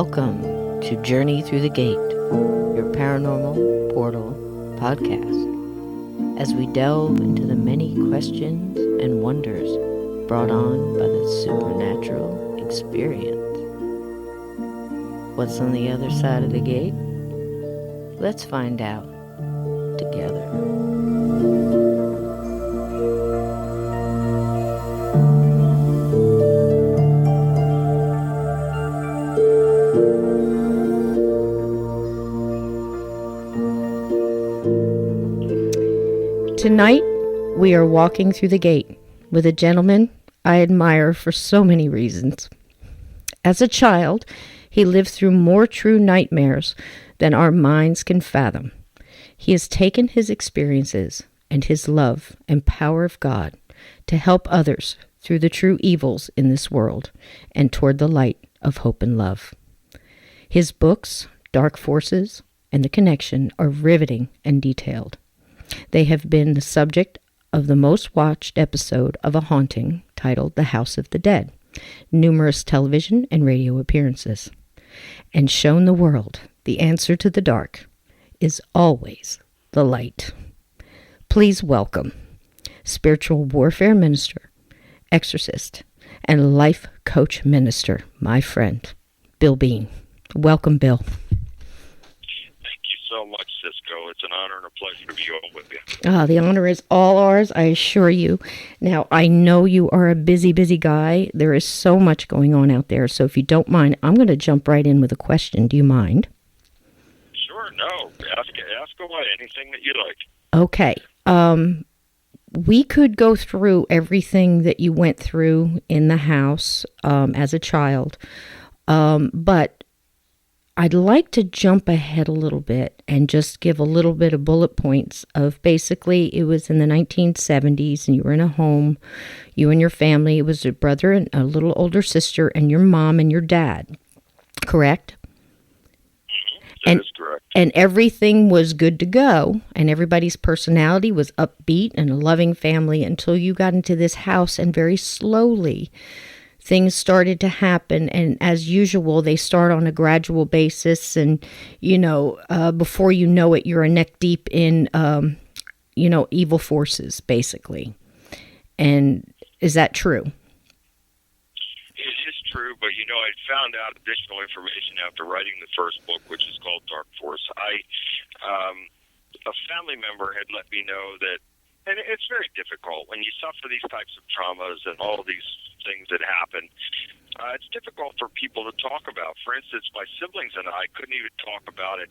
Welcome to Journey Through the Gate, your paranormal portal podcast, as we delve into the many questions and wonders brought on by the supernatural experience. What's on the other side of the gate? Let's find out together. Tonight, we are walking through the gate with a gentleman I admire for so many reasons. As a child, he lived through more true nightmares than our minds can fathom. He has taken his experiences and his love and power of God to help others through the true evils in this world and toward the light of hope and love. His books, Dark Forces, and The Connection are riveting and detailed. They have been the subject of the most watched episode of a haunting titled The House of the Dead, numerous television and radio appearances, and shown the world the answer to the dark is always the light. Please welcome spiritual warfare minister, exorcist, and life coach minister, my friend, Bill Bean. Welcome, Bill. So much, Cisco. It's an honor and a pleasure to be on with you. The honor is all ours, I assure you. Now, I know you are a busy guy. There is so much going on out there. So if you don't mind, I'm going to jump right in with a question. Do you mind? Sure, no. Ask away. Anything that you like. Okay. We could go through everything that you went through in the house as a child. But I'd like to jump ahead a little bit and just give a little bit of bullet points of basically it was in the 1970s and you were in a home, you and your family. It was a brother and a little older sister and your mom and your dad, correct? That is correct. And everything was good to go and everybody's personality was upbeat and a loving family until you got into this house and very slowly things started to happen, and as usual, they start on a gradual basis, and, before you know it, you're a neck deep in, evil forces, basically. And is that true? It is true, but, I found out additional information after writing the first book, which is called Dark Force. A family member had let me know that, and it's very difficult when you suffer these types of traumas and all these things that happen. It's difficult for people to talk about. For instance, my siblings and I couldn't even talk about it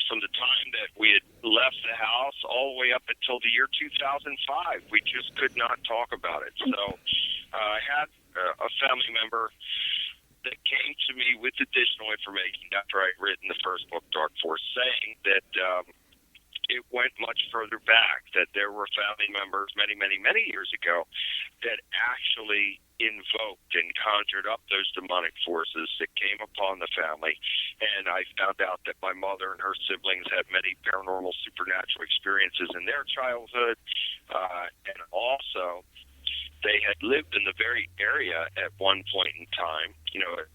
from the time that we had left the house all the way up until the year 2005. We just could not talk about it. So I had a family member that came to me with additional information after I'd written the first book, Dark Force, saying that it went much further back, that there were family members many years ago that actually invoked and conjured up those demonic forces that came upon the family. And I found out that my mother and her siblings had many paranormal supernatural experiences in their childhood. And also, they had lived in the very area at one point in time,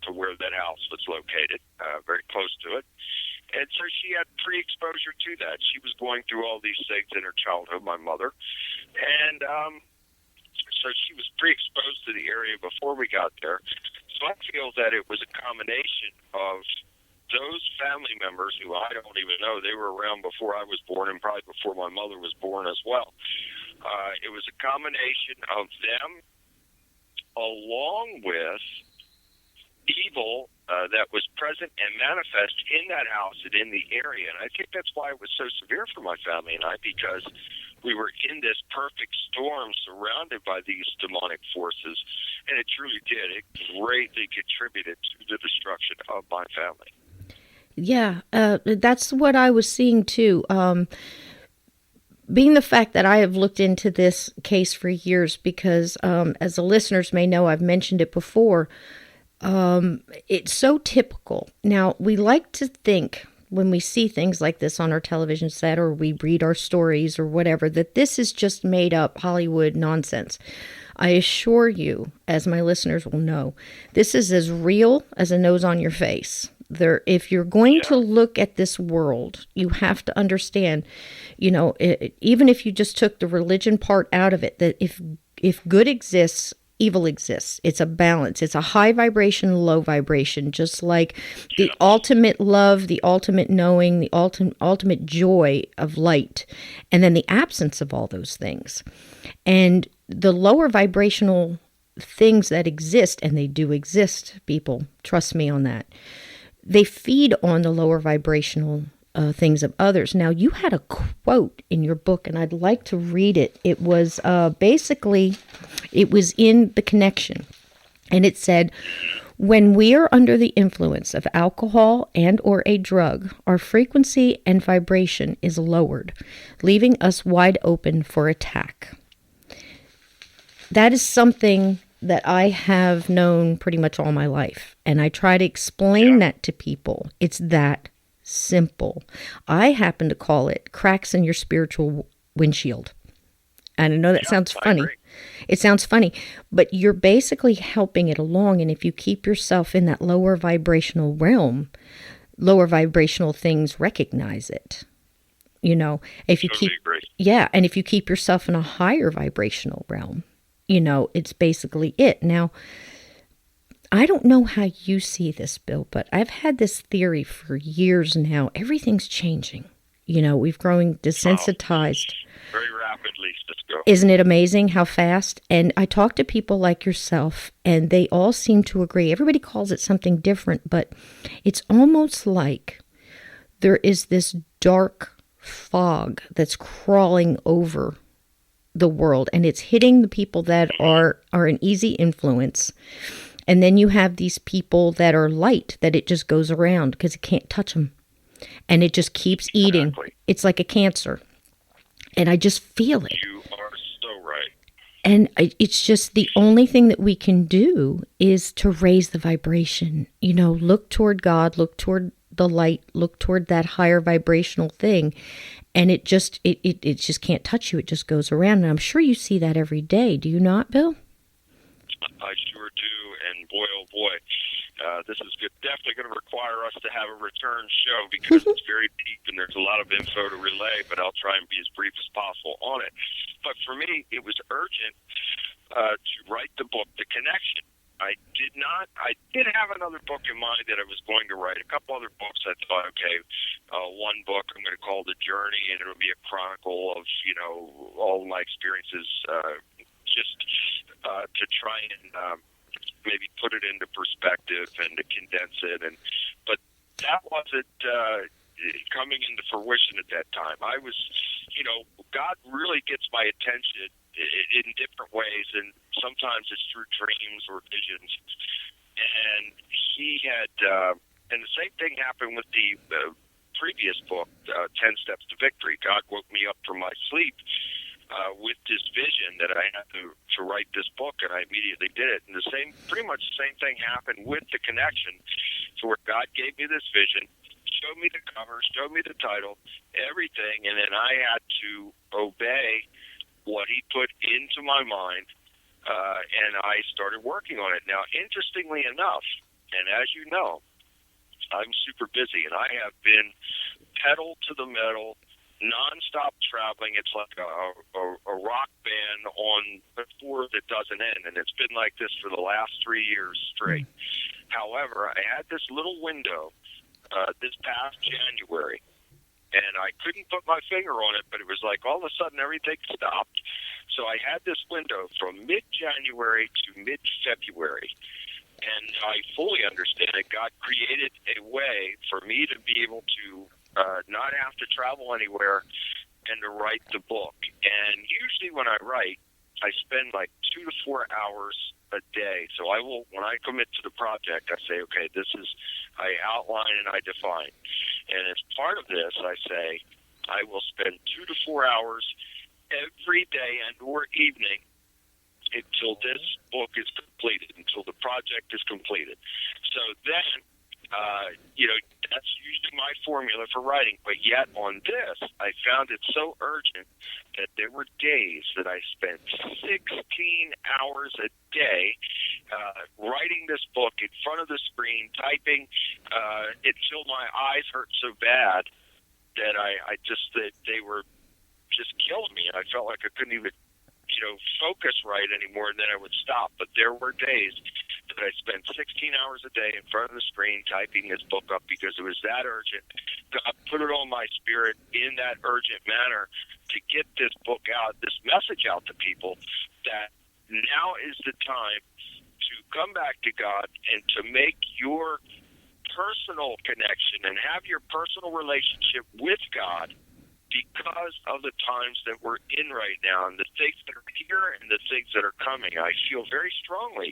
to where that house was located, very close to it. And so she had pre-exposure to that. She was going through all these things in her childhood, my mother. And so she was pre-exposed to the area before we got there. So I feel that it was a combination of those family members who I don't even know. They were around before I was born and probably before my mother was born as well. It was a combination of them along with evil that was present and manifest in that house and in the area. And I think that's why it was so severe for my family and I, because we were in this perfect storm surrounded by these demonic forces, and it truly did. It greatly contributed to the destruction of my family. Yeah, that's what I was seeing too. Being the fact that I have looked into this case for years because, as the listeners may know, I've mentioned it before, it's so typical. Now, we like to think when we see things like this on our television set or we read our stories or whatever, that this is just made up Hollywood nonsense. I assure you, as my listeners will know, this is as real as a nose on your face. If you're going to look at this world, you have to understand, even if you just took the religion part out of it, that if good exists, evil exists. It's a balance. It's a high vibration, low vibration, just like the ultimate love, the ultimate knowing, the ultimate joy of light, and then the absence of all those things. And the lower vibrational things that exist, and they do exist, people, trust me on that, they feed on the lower vibrational things of others. Now, you had a quote in your book, and I'd like to read it. It was it was in The Connection, and it said, "When we are under the influence of alcohol and or a drug, our frequency and vibration is lowered, leaving us wide open for attack." That is something that I have known pretty much all my life, and I try to explain that to people. It's that simple. I happen to call it cracks in your spiritual windshield. And I know that sounds funny. It sounds funny, but you're basically helping it along. And if you keep yourself in that lower vibrational realm, lower vibrational things recognize it. If you and if you keep yourself in a higher vibrational realm, it's basically it. Now, I don't know how you see this, Bill, but I've had this theory for years now. Everything's changing. We've growing desensitized. Very rapidly, Cisco. Isn't it amazing how fast? And I talk to people like yourself, and they all seem to agree. Everybody calls it something different, but it's almost like there is this dark fog that's crawling over the world, and it's hitting the people that are an easy influence. And then you have these people that are light, that it just goes around because it can't touch them. And it just keeps eating. It's like a cancer. And I just feel it. You are so right. And it's just the only thing that we can do is to raise the vibration. Look toward God, look toward the light, look toward that higher vibrational thing. And it just can't touch you. It just goes around. And I'm sure you see that every day. Do you not, Bill? I sure do, and boy, oh boy, this is definitely going to require us to have a return show because it's very deep and there's a lot of info to relay, but I'll try and be as brief as possible on it. But for me, it was urgent to write the book, The Connection. I did have another book in mind that I was going to write. A couple other books I thought, okay, one book I'm going to call The Journey, and it'll be a chronicle of, all my experiences, just to try and maybe put it into perspective and to condense it. But that wasn't coming into fruition at that time. I was, God really gets my attention in different ways, and sometimes it's through dreams or visions. And he had, and the same thing happened with the previous book, 10 Steps to Victory. God woke me up from my sleep with this vision that I had to write this book, and I immediately did it. And pretty much the same thing happened with The Connection, to where God gave me this vision, showed me the cover, showed me the title, everything, and then I had to obey what he put into my mind, and I started working on it. Now, interestingly enough, and as you know, I'm super busy, and I have been pedal to the metal, nonstop traveling. It's like a rock band on a tour that doesn't end, and it's been like this for the last 3 years straight. However, I had this little window this past January, and I couldn't put my finger on it, but it was like all of a sudden everything stopped. So I had this window from mid-January to mid-February, and I fully understand that God created a way for me to be able to not have to travel anywhere and to write the book. And usually when I write, I spend like 2 to 4 hours a day. So when I commit to the project, I say, okay, I outline and I define. And as part of this, I say, I will spend 2 to 4 hours every day and or evening until this book is completed, until the project is completed. So then You know, that's usually my formula for writing. But yet on this, I found it so urgent that there were days that I spent 16 hours a day writing this book in front of the screen, typing until my eyes hurt so bad that that they were just killing me. I felt like I couldn't even, focus right anymore, and then I would stop. But there were days that I spent 16 hours a day in front of the screen typing this book up because it was that urgent. God put it on my spirit in that urgent manner to get this book out, this message out to people, that now is the time to come back to God and to make your personal connection and have your personal relationship with God because of the times that we're in right now and the things that are here and the things that are coming. I feel very strongly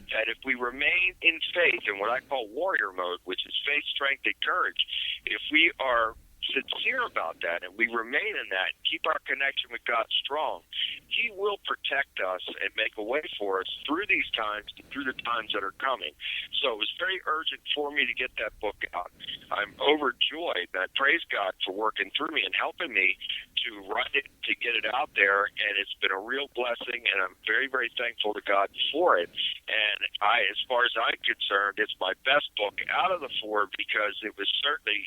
that if we remain in faith in what I call warrior mode, which is faith, strength, and courage, if we are sincere about that and we remain in that, keep our connection with God strong, He will protect us and make a way for us through these times and through the times that are coming. So it was very urgent for me to get that book out. I'm overjoyed. I praise God for working through me and helping me to write it, to get it out there, and it's been a real blessing, and I'm very, very thankful to God for it. And as far as I'm concerned, it's my best book out of the four because it was certainly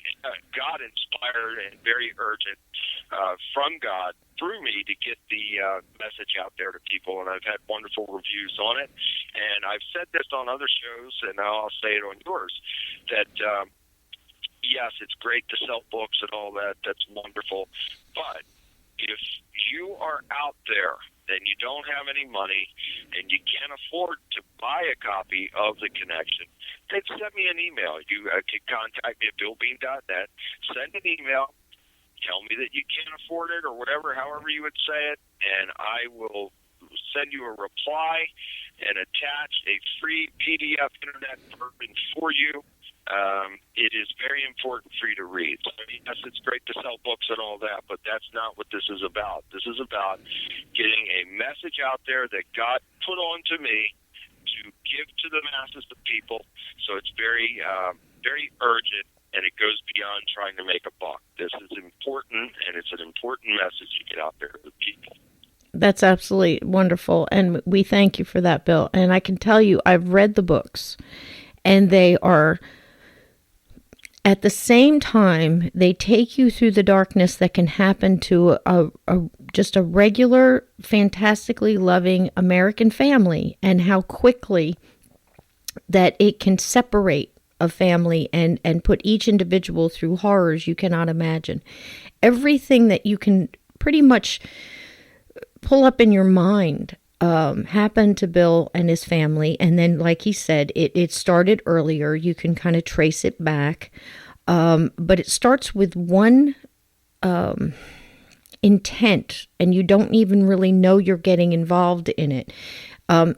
God-inspired and very urgent from God through me to get the message out there to people, and I've had wonderful reviews on it. And I've said this on other shows, and now I'll say it on yours, that yes, it's great to sell books and all that. That's wonderful. But if you are out there and you don't have any money and you can't afford to buy a copy of The Connection, then send me an email. You can contact me at billbean.net. Send an email. Tell me that you can't afford it or whatever, however you would say it, and I will send you a reply and attach a free PDF internet version for you. It is very important for you to read. So, yes, it's great to sell books and all that, but that's not what this is about. This is about getting a message out there that God put on to me to give to the masses of people. So it's very, very urgent, and it goes beyond trying to make a buck. This is important, and it's an important message to get out there to the people. That's absolutely wonderful, and we thank you for that, Bill. And I can tell you, I've read the books, and they are, at the same time, they take you through the darkness that can happen to just a regular, fantastically loving American family, and how quickly that it can separate a family and put each individual through horrors you cannot imagine. Everything that you can pretty much pull up in your mind happened to Bill and his family. And then, like he said, it started earlier. You can kind of trace it back. But it starts with one intent, and you don't even really know you're getting involved in it.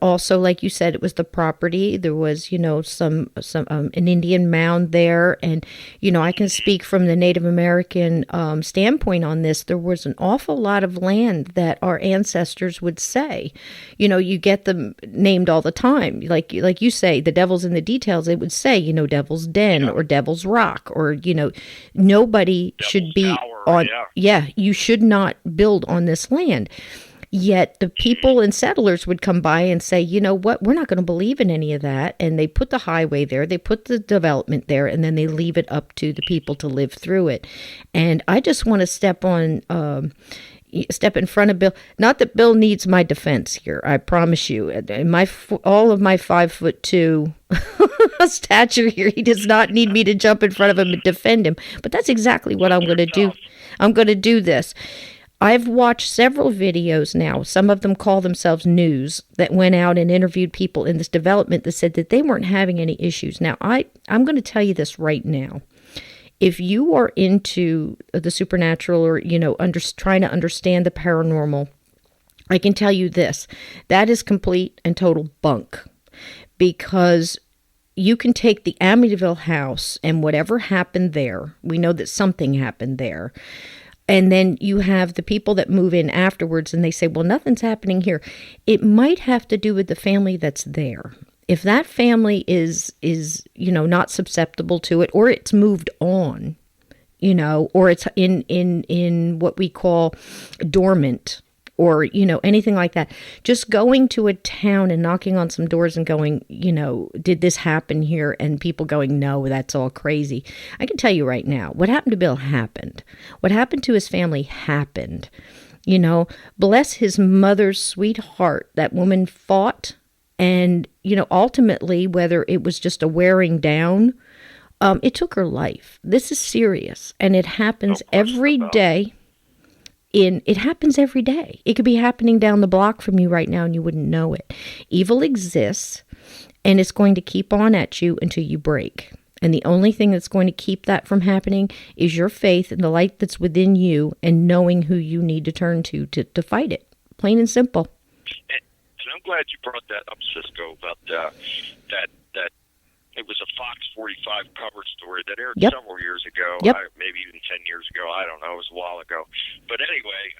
Also, like you said, it was the property. There was, some an Indian mound there, and I can speak from the Native American standpoint on this. There was an awful lot of land that our ancestors would say, you get them named all the time, like you say, the devil's in the details. They would say, Devil's Den or Devil's Rock, or nobody Devil's should be Tower, on. Yeah, you should not build on this land. Yet the people and settlers would come by and say, you know what, we're not going to believe in any of that. And they put the highway there, they put the development there, and then they leave it up to the people to live through it. And I just want to step in front of Bill. Not that Bill needs my defense here, I promise you. All of my 5'2" stature here, he does not need me to jump in front of him and defend him. But that's exactly what I'm going to do. I'm going to do this. I've watched several videos now, some of them call themselves news, that went out and interviewed people in this development that said that they weren't having any issues. Now, I'm going to tell you this right now. If you are into the supernatural or, trying to understand the paranormal, I can tell you this. That is complete and total bunk. Because you can take the Amityville house and whatever happened there, we know that something happened there. And then you have the people that move in afterwards and they say, well, nothing's happening here. It might have to do with the family that's there. If that family is not susceptible to it, or it's moved on, or it's in what we call dormant, or anything like that, just going to a town and knocking on some doors and going, did this happen here, and people going, no, that's all crazy. I can tell you right now, what happened to Bill happened. What happened to his family happened. Bless his mother's sweet heart. That woman fought, and ultimately, whether it was just a wearing down, it took her life. This is serious, and it happens every day. It happens every day. It could be happening down the block from you right now, and you wouldn't know it. Evil exists, and it's going to keep on at you until you break. And the only thing that's going to keep that from happening is your faith and the light that's within you, and knowing who you need to turn to fight it. Plain and simple. And I'm glad you brought that up, Cisco, about that it was a Fox 45 cover story that aired several years ago, maybe even 10 years ago. I don't know. It was a while ago. But anyway,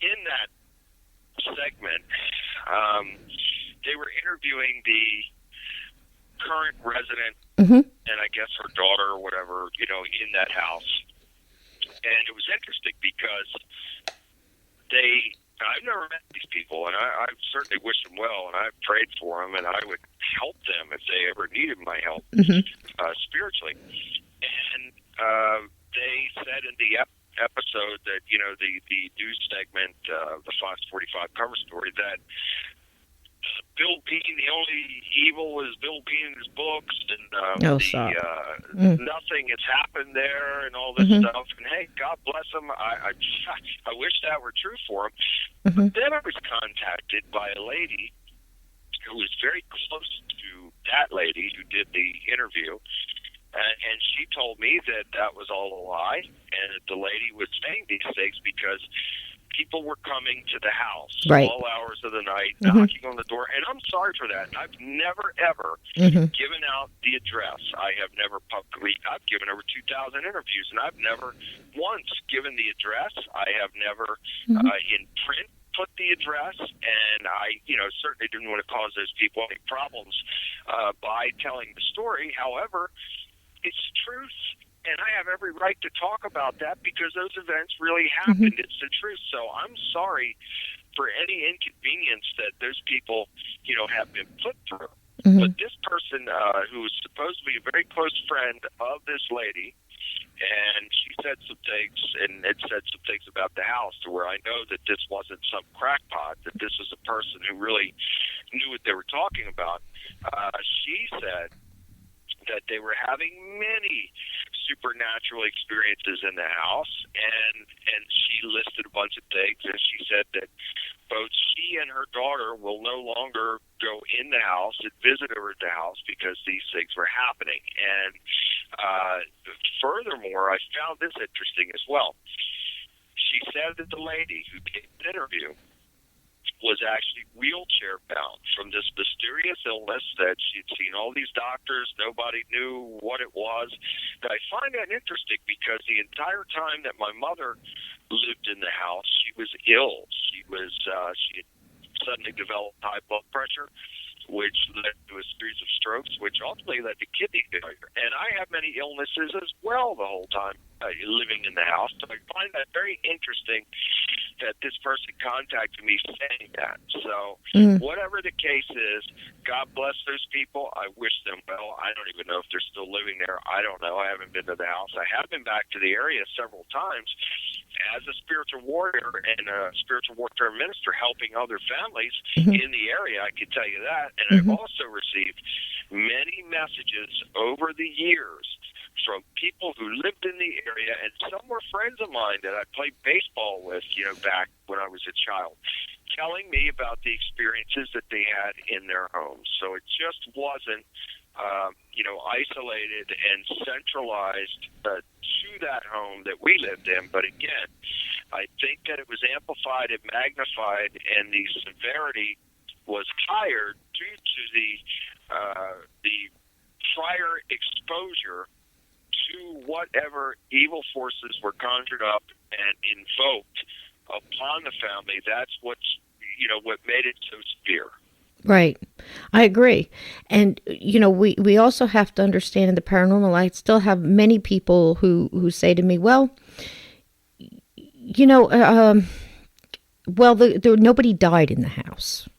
in that segment, they were interviewing the current resident, and I guess her daughter or whatever, in that house. And it was interesting because I've never met these people, and I certainly wish them well, and I've prayed for them, and I would help them if they ever needed my help spiritually. And they said in the episode that, the news segment, the Fox 45 cover story, that Bill Bean, the only evil was Bill Bean in his books, and nothing has happened there, and all this stuff. And hey, God bless him. I wish that were true for him. But then I was contacted by a lady who was very close to that lady who did the interview, and she told me that was all a lie, and that the lady was saying these things because people were coming to the house all hours of the night, knocking on the door. And I'm sorry for that. I've never, ever given out the address. I have never I've given over 2,000 interviews, and I've never once given the address. I have never in print put the address, and I, certainly didn't want to cause those people any problems by telling the story. However, it's truth. And I have every right to talk about that because those events really happened. It's the truth. So I'm sorry for any inconvenience that those people, have been put through. But this person, who was supposed to be a very close friend of this lady, and she said some things, and it said some things about the house to where I know that this wasn't some crackpot, that this was a person who really knew what they were talking about. She said that they were having many supernatural experiences in the house, and she listed a bunch of things, and she said that both she and her daughter will no longer go in the house and visit her at the house because these things were happening. And furthermore, I found this interesting as well. She said that the lady who gave an interview was actually wheelchair bound from this mysterious illness that she'd seen all these doctors. Nobody knew what it was. And I find that interesting because the entire time that my mother lived in the house, she was ill. She had suddenly developed high blood pressure, which led to a series of strokes, which ultimately led to kidney failure. And I have many illnesses as well the whole time living in the house. So I find that very interesting that this person contacted me saying that. So whatever the case is, God bless those people. I wish them well. I don't even know if they're still living there. I don't know. I haven't been to the house. I have been back to the area several times as a spiritual warrior and a spiritual warfare minister helping other families in the area. I can tell you that. And I've also received many messages over the years from people who lived in the area, and some were friends of mine that I played baseball with, back when I was a child, telling me about the experiences that they had in their homes. So it just wasn't, isolated and centralized to that home that we lived in. But again, I think that it was amplified and magnified, and the severity was higher due to the prior exposure to whatever evil forces were conjured up and invoked upon the family. That's what made it so severe. Right. I agree. And, we also have to understand in the paranormal, I still have many people who say to me, well, you know, well, nobody died in the house.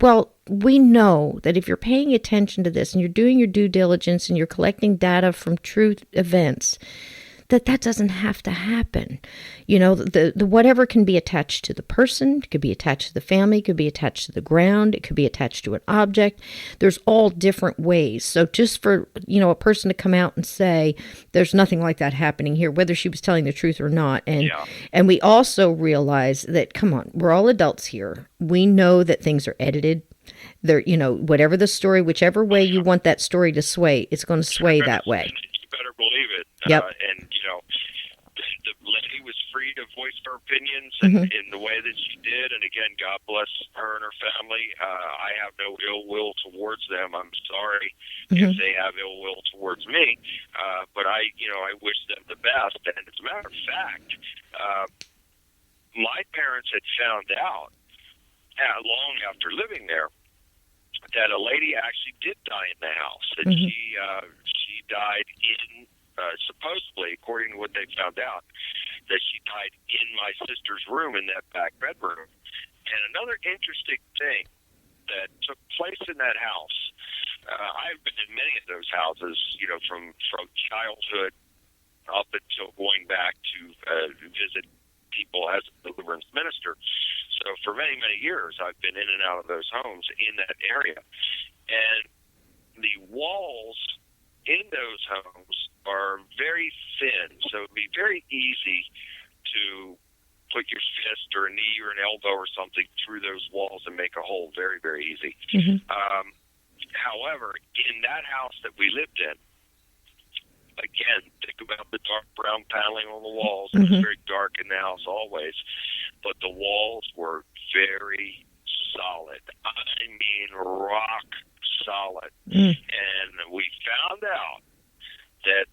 Well, we know that if you're paying attention to this and you're doing your due diligence and you're collecting data from true events, that doesn't have to happen. The whatever can be attached to the person, it could be attached to the family, it could be attached to the ground, it could be attached to an object. There's all different ways. So just for, a person to come out and say there's nothing like that happening here, whether she was telling the truth or not. And we also realize that, come on, we're all adults here. We know that things are edited. They're, whatever the story, whichever way you want that story to sway, it's going to sway that way. You better believe it. Yep. And the lady was free to voice her opinions in the way that she did. And again, God bless her and her family. I have no ill will towards them. I'm sorry if they have ill will towards me. But I wish them the best. And as a matter of fact, my parents had found out long after living there that a lady actually did die in the house. And she died in supposedly, according to what they found out, that she died in my sister's room in that back bedroom. And another interesting thing that took place in that house, I've been in many of those houses, from childhood up until going back to visit people as a deliverance minister. So for many, many years, I've been in and out of those homes in that area. And the walls in those homes are very thin, so it'd be very easy to put your fist or a knee or an elbow or something through those walls and make a hole. Very, very easy. However, in that house that we lived in, again, think about the dark brown paneling on the walls. It was very dark in the house always, but the walls were very solid. I mean, rock solid. And we found out that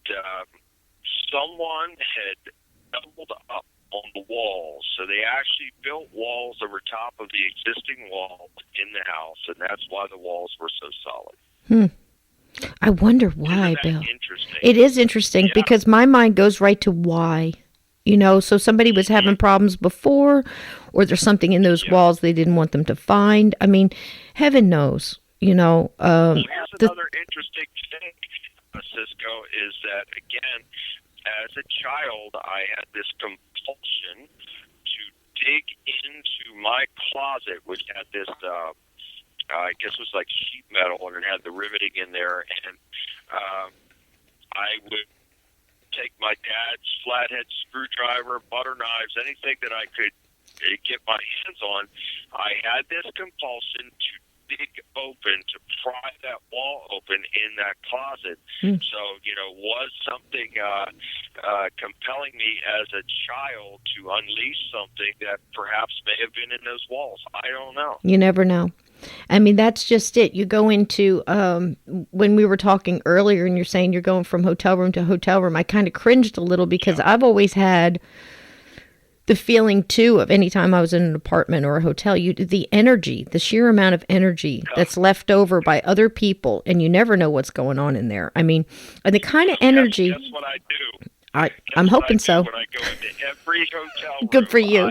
someone had doubled up on the walls. So they actually built walls over top of the existing wall in the house, and that's why the walls were so solid. I wonder why, Bill. Interesting? It is interesting because my mind goes right to why. So somebody was having problems before, or there's something in those walls they didn't want them to find. I mean, heaven knows, Here's another interesting thing, Cisco, is that, again, as a child, I had this compulsion to dig into my closet, which had this, I guess it was like sheet metal, and it had the riveting in there, and I would take my dad's flathead screwdriver, butter knives, anything that I could get my hands on. I had this compulsion to dig open, to pry that wall open in that closet. So, was something compelling me as a child to unleash something that perhaps may have been in those walls? I don't know. You never know. I mean, that's just it. You go into, when we were talking earlier and you're saying you're going from hotel room to hotel room, I kind of cringed a little because I've always had the feeling, too, of any time I was in an apartment or a hotel, the energy, the sheer amount of energy that's left over by other people, and you never know what's going on in there. I mean, and the kind of energy... That's what I do. I'm hoping so. When I go into every hotel room, good for you.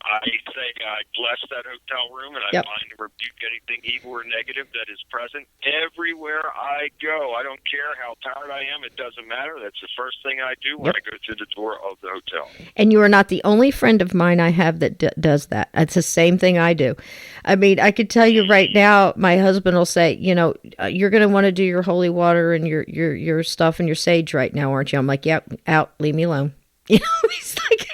I say I bless that hotel room, and I bind and rebuke anything evil or negative that is present everywhere I go. I don't care how tired I am. It doesn't matter. That's the first thing I do when I go through the door of the hotel. And you are not the only friend of mine I have that does that. It's the same thing I do. I mean, I could tell you right now, my husband will say, you're going to want to do your holy water and your stuff and your sage right now, aren't you? I'm like, yep, out, leave me alone. He's like...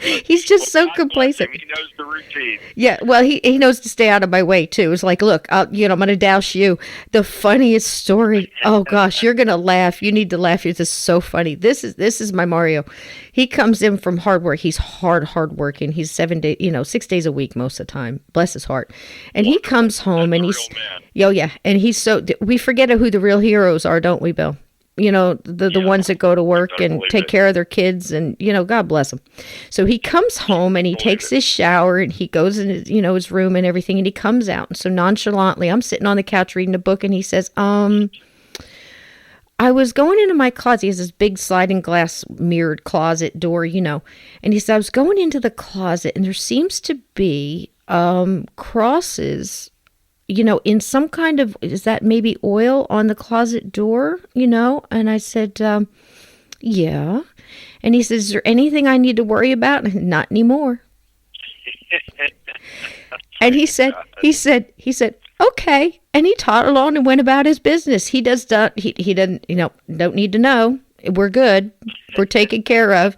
He's just so complacent. He knows the routine. Yeah, well, he knows to stay out of my way, too. It's like, look, I'm going to douse you. The funniest story. Oh, gosh, you're going to laugh. You need to laugh. This is so funny. This is my Mario. He comes in from hard work. He's hard working. He's 7 days, 6 days a week most of the time. Bless his heart. And he comes home and he's, and he's so, we forget who the real heroes are, don't we, Bill? the ones that go to work I and believe take it. care of their kids, and God bless them. So he comes home and he takes his shower and he goes in his room and everything, and he comes out, and so nonchalantly I'm sitting on the couch reading a book, and he says, I was going into my closet. He has this big sliding glass mirrored closet door, and he said, I was going into the closet and there seems to be crosses, in some kind of, is that maybe oil on the closet door, And I said, yeah. And he says, is there anything I need to worry about? And I said, not anymore. And he said, okay. And he toddled on and went about his business. He doesn't, don't need to know. We're good. We're taken care of.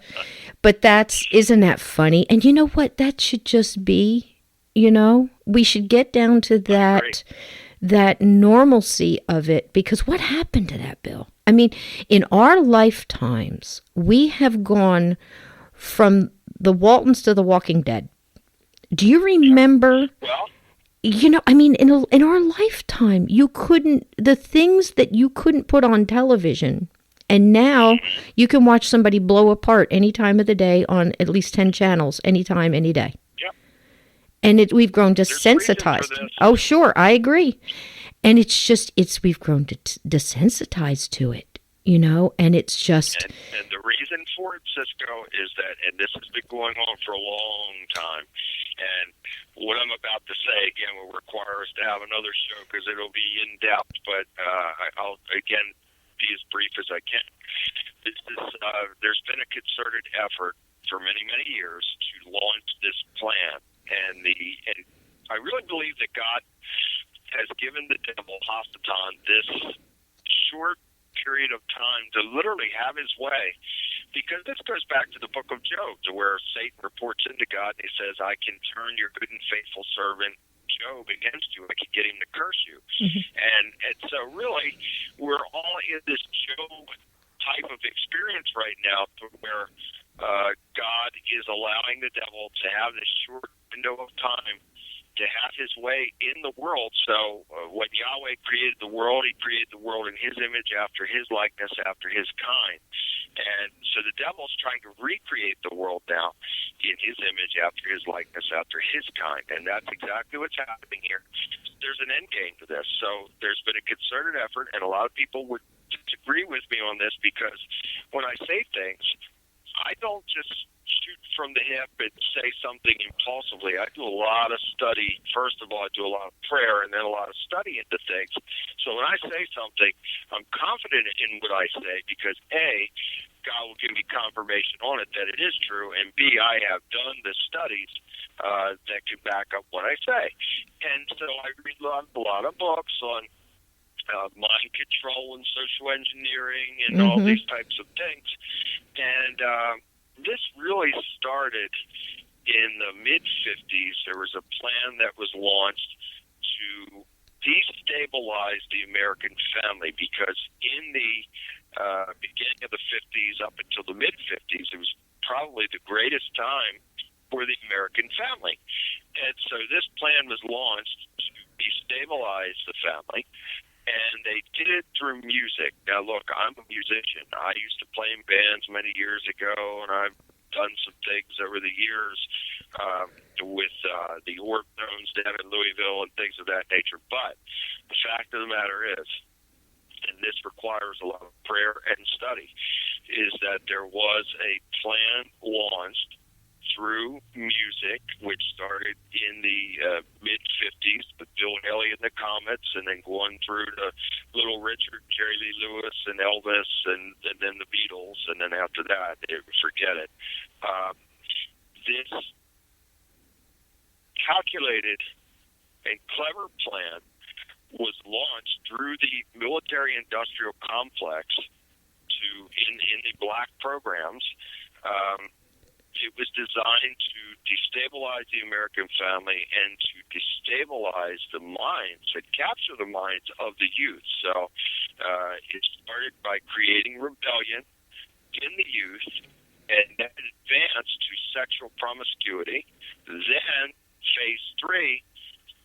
But isn't that funny? And you know what? That should just be, we should get down to that normalcy of it, because what happened to that, Bill? I mean, in our lifetimes, we have gone from the Waltons to the Walking Dead. Do you remember? Well, in our lifetime, the things that you couldn't put on television, and now you can watch somebody blow apart any time of the day on at least 10 channels, anytime, any day. Yep. And we've grown desensitized. Oh, sure, I agree. And we've grown desensitized to it, and it's just... And the reason for it, Cisco, is that, and this has been going on for a long time, and what I'm about to say, again, will require us to have another show because it'll be in depth, but I'll, again, be as brief as I can. There's been a concerted effort for many, many years to launch this plan, and I really believe that God has given the devil, Hasatan, this short period of time to literally have his way, because this goes back to the book of Job, to where Satan reports into God and he says, I can turn your good and faithful servant Job against you. I can get him to curse you. Mm-hmm. And so really we're all in this Job type of experience right now, where God is allowing the devil to have this short window of time to have his way in the world. So when Yahweh created the world, he created the world in his image, after his likeness, after his kind. And so the devil's trying to recreate the world now in his image, after his likeness, after his kind. And that's exactly what's happening here. There's an end game to this. So there's been a concerted effort, and a lot of people would disagree with me on this, because when I say things, I don't just shoot from the hip and say something impulsively. I do a lot of study. First of all, I do a lot of prayer, and then a lot of study into things. So when I say something, I'm confident in what I say, because A, God will give me confirmation on it that it is true, and B, I have done the studies that can back up what I say. And so I read a lot of books on mind control and social engineering and all these types of things. And this really started in the mid-50s. There was a plan that was launched to destabilize the American family, because in the beginning of the 50s up until the mid-50s, it was probably the greatest time for the American family. And so this plan was launched to destabilize the family, and they did it through music. Now, look, I'm a musician. I used to play in bands many years ago, and I've done some things over the years with the Orphones down in Louisville and things of that nature. But the fact of the matter is, and this requires a lot of prayer and study, is that there was a plan launched through music, which started in the mid-50s with Bill Haley and the Comets, and then going through to Little Richard, Jerry Lee Lewis, and Elvis, and then the Beatles, and then after that, forget it. This calculated and clever plan was launched through the military-industrial complex in the black programs. It was designed to destabilize the American family and to destabilize the minds and capture the minds of the youth. So it started by creating rebellion in the youth, and then advanced to sexual promiscuity. Then phase 3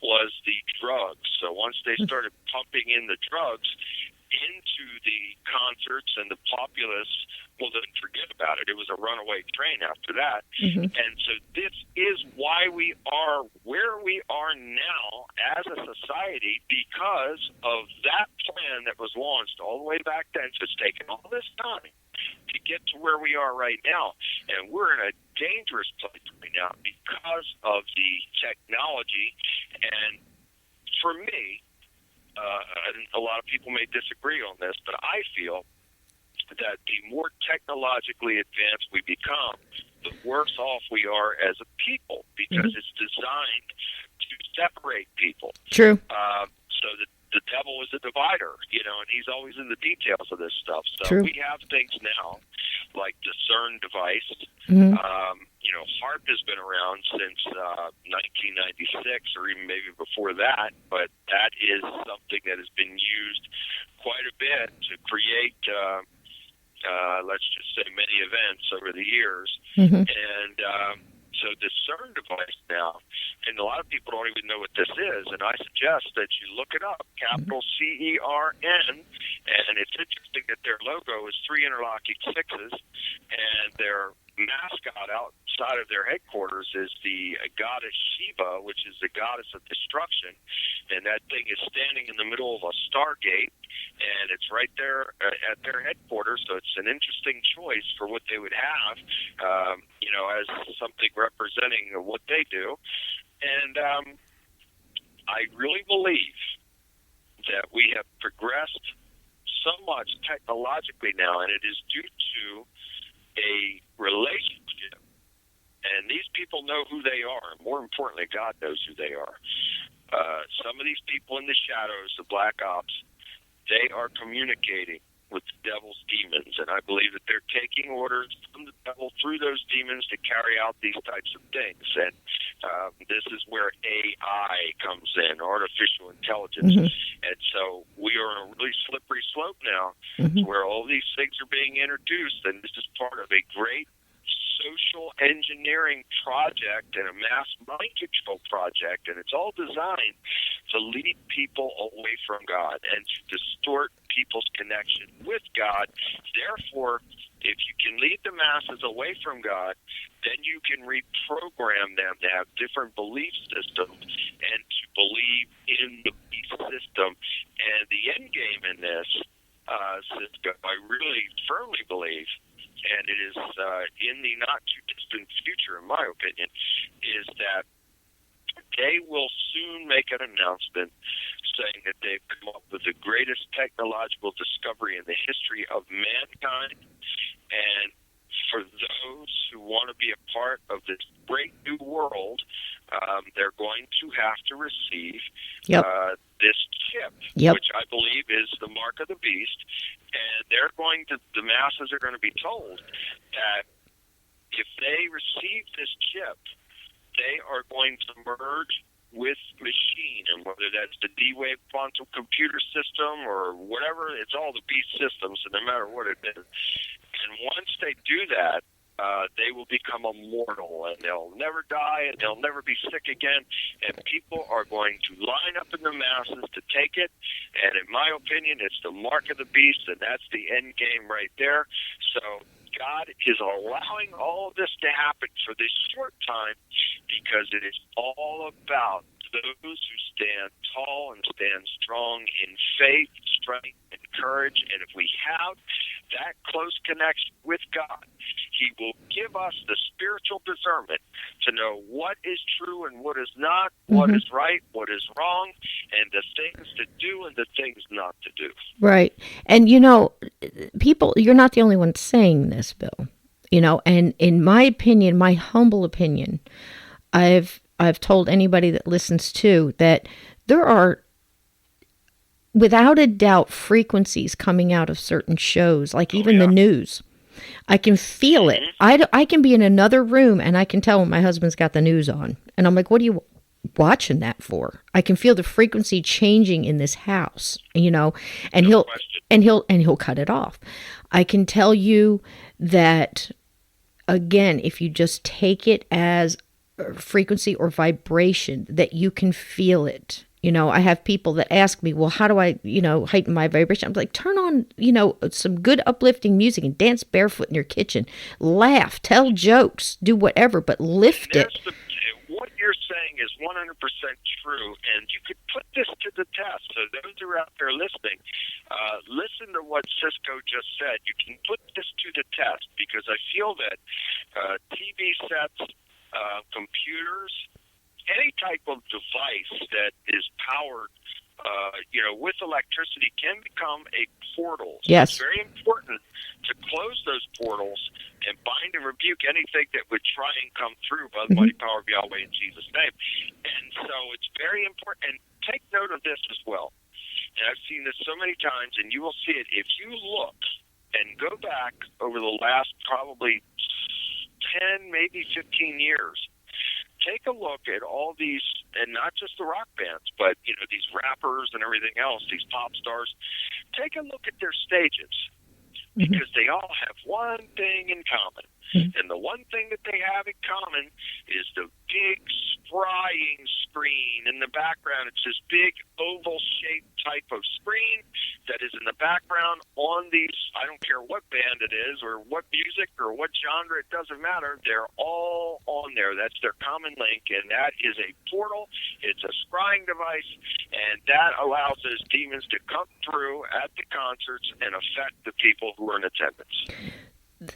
was the drugs. So once they started pumping in the drugs, into the concerts, and the populace, well, didn't forget about it. It was a runaway train after that. Mm-hmm. And so this is why we are where we are now as a society, because of that plan that was launched all the way back then. So it's taken all this time to get to where we are right now. And we're in a dangerous place right now because of the technology. And for me, a lot of people may disagree on this, but I feel that the more technologically advanced we become, the worse off we are as a people, because it's designed to separate people. True. So that the devil is a divider, and he's always in the details of this stuff. So True. we have things now like discern device. HARP has been around since 1996, or even maybe before that, but that is something that has been used quite a bit to create, let's just say, many events over the years. And so discern device now, and a lot of people don't even know what this is, and I suggest that you look it up, capital CERN, and it's interesting that their logo is 3 interlocking sixes, and their mascot outside of their headquarters is the goddess Shiva, which is the goddess of destruction, and that thing is standing in the middle of a stargate, and it's right there at their headquarters. So it's an interesting choice for what they would have, as something representing what they do. And I really believe that we have progressed so much technologically now, and it is due to a relationship. And these people know who they are. And more importantly, God knows who they are. Some of these people in the shadows, the black ops, they are communicating with the devil's demons. And I believe that they're taking orders from the devil through those demons to carry out these types of things. And this is where AI comes in, artificial intelligence. And so we are on a really slippery slope now, where all these things are being introduced. And this is part of a great social engineering project and a mass mind control project, and it's all designed to lead people away from God and to distort people's connection with God. Therefore, if you can lead the masses away from God, then you can reprogram them to have different belief systems and to believe in the beast system. And the end game in this system, I really firmly believe, and it is in the not-too-distant future, in my opinion, is that they will soon make an announcement saying that they've come up with the greatest technological discovery in the history of mankind. And for those who want to be a part of this great new world, they're going to have to receive this chip, which I believe is the mark of the beast. And the masses are going to be told that if they receive this chip, they are going to merge with machine, and whether that's the D-Wave quantum computer system or whatever, it's all the beast systems, so no matter what it is. And once they do that, they will become immortal, and they'll never die, and they'll never be sick again, and people are going to line up in the masses to take it, and in my opinion, it's the mark of the beast, and that's the end game right there. So God is allowing all of this to happen for this short time because it is all about those who stand tall and stand strong in faith, strength, and courage. And if we have that close connection with God, He will give us the spiritual discernment to know what is true and what is not, what is right, what is wrong, and the things to do and the things not to do. Right. And, people, you're not the only one saying this, Bill. And in my opinion, my humble opinion, I've told anybody that listens to that there are, without a doubt, frequencies coming out of certain shows, like even the news. I can feel it. I can be in another room and I can tell when my husband's got the news on. And I'm like, what are you watching that for? I can feel the frequency changing in this house, and he'll cut it off. I can tell you that, again, if you just take it as frequency or vibration, that you can feel it. I have people that ask me, well, how do I, heighten my vibration? I'm like, turn on, some good uplifting music and dance barefoot in your kitchen. Laugh, tell jokes, do whatever, but lift it. What you're saying is 100% true, and you could put this to the test. So those who are out there listening, listen to what Cisco just said. You can put this to the test, because I feel that TV sets, computers, any type of device that is powered, with electricity can become a portal. So yes. It's very important to close those portals and bind and rebuke anything that would try and come through by the mighty power of Yahweh in Jesus' name. And so it's very important. And take note of this as well. And I've seen this so many times, and you will see it. If you look and go back over the last probably 10, maybe 15 years, take a look at all these, and not just the rock bands, but, these rappers and everything else, these pop stars. Take a look at their stages, because they all have one thing in common. And the one thing that they have in common is the big scrying screen in the background. It's this big oval-shaped type of screen that is in the background on these, I don't care what band it is or what music or what genre, it doesn't matter. They're all on there. That's their common link, and that is a portal. It's a scrying device, and that allows those demons to come through at the concerts and affect the people who are in attendance.